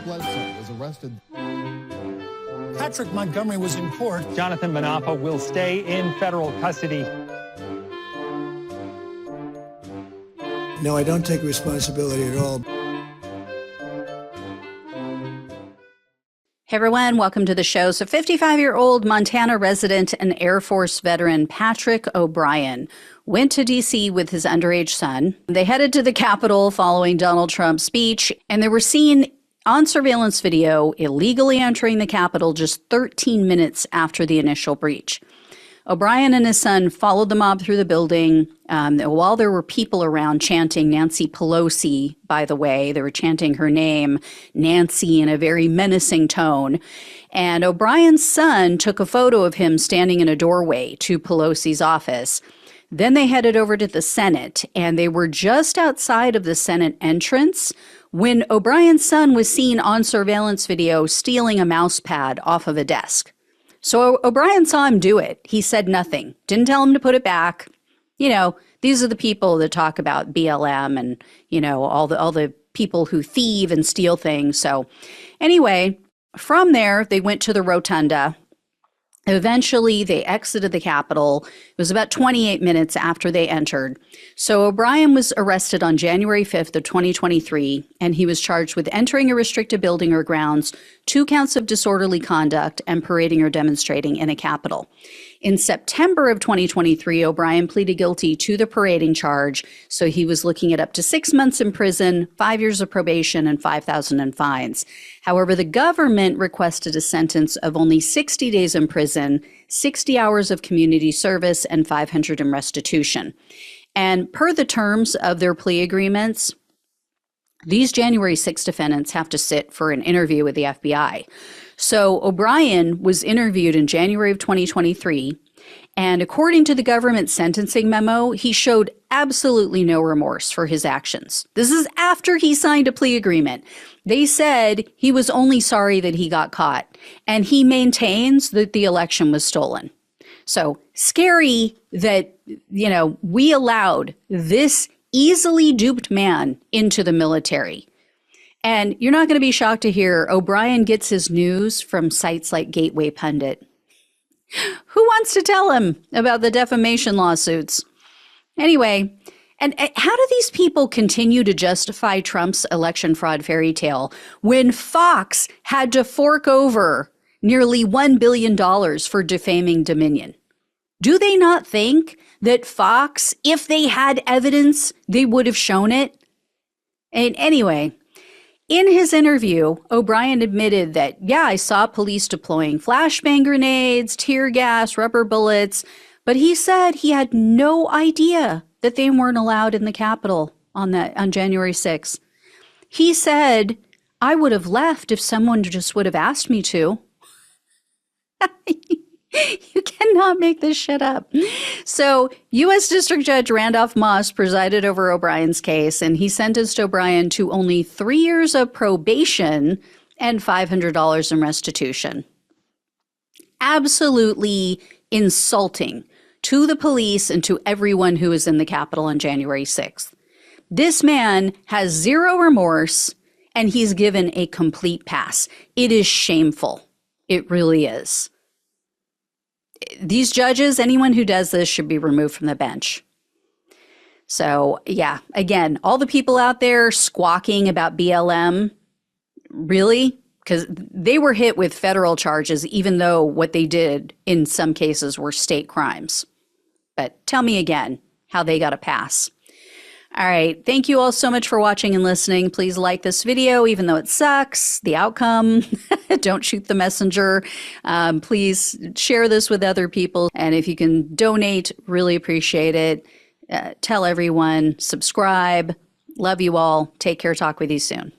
Bledsoe was arrested. Patrick Montgomery was in court. Jonathan Manapa will stay in federal custody. No, I don't take responsibility at all. Hey everyone, welcome to the show. So 55-year-old Montana resident and Air Force veteran Patrick O'Brien went to D.C. with his underage son. They headed to the Capitol following Donald Trump's speech, and they were seen on surveillance video illegally entering the Capitol just 13 minutes after the initial breach. O'Brien and his son followed the mob through the building while there were people around chanting Nancy Pelosi, by the way. They were chanting her name, Nancy, in a very menacing tone. And O'Brien's son took a photo of him standing in a doorway to Pelosi's office. Then they headed over to the Senate, and they were just outside of the Senate entrance when O'Brien's son was seen on surveillance video stealing a mouse pad off of a desk. So O'Brien saw him do it. He said nothing, didn't tell him to put it back. You know, these are the people that talk about BLM and, you know, all the people who thieve and steal things. So anyway, from there, they went to the rotunda. Eventually, they exited the Capitol. It was about 28 minutes after they entered. So O'Brien was arrested on January 5th of 2023, and he was charged with entering a restricted building or grounds, 2 counts of disorderly conduct, and parading or demonstrating in a Capitol. In September of 2023, O'Brien pleaded guilty to the parading charge, so he was looking at up to 6 months in prison, 5 years of probation, and $5,000 in fines. However, the government requested a sentence of only 60 days in prison, 60 hours of community service, and $500 in restitution. And per the terms of their plea agreements, these January 6 defendants have to sit for an interview with the FBI. So O'Brien was interviewed in January of 2023, and according to the government sentencing memo, he showed absolutely no remorse for his actions. This is after he signed a plea agreement. They said he was only sorry that he got caught, and he maintains that the election was stolen. So scary that, you know, we allowed this easily duped man into the military. And you're not going to be shocked to hear O'Brien gets his news from sites like Gateway Pundit. Who wants to tell him about the defamation lawsuits? Anyway, and how do these people continue to justify Trump's election fraud fairy tale when Fox had to fork over nearly $1 billion for defaming Dominion? Do they not think that Fox, if they had evidence, they would have shown it? And anyway, in his interview, O'Brien admitted that, yeah, I saw police deploying flashbang grenades, tear gas, rubber bullets, but he said he had no idea that they weren't allowed in the Capitol on January 6th. He said, I would have left if someone just would have asked me to. You cannot make this shit up. So U.S. District Judge Randolph Moss presided over O'Brien's case, and he sentenced O'Brien to only 3 years of probation and $500 in restitution. Absolutely insulting to the police and to everyone who was in the Capitol on January 6th. This man has zero remorse, and he's given a complete pass. It is shameful. It really is. These judges, anyone who does this should be removed from the bench. So, yeah, again, all the people out there squawking about BLM, really? Because they were hit with federal charges, even though what they did in some cases were state crimes. But tell me again how they got a pass. All right. Thank you all so much for watching and listening. Please like this video, even though it sucks, the outcome. Don't shoot the messenger. Please share this with other people. And if you can donate, really appreciate it. Tell everyone, subscribe. Love you all. Take care. Talk with you soon.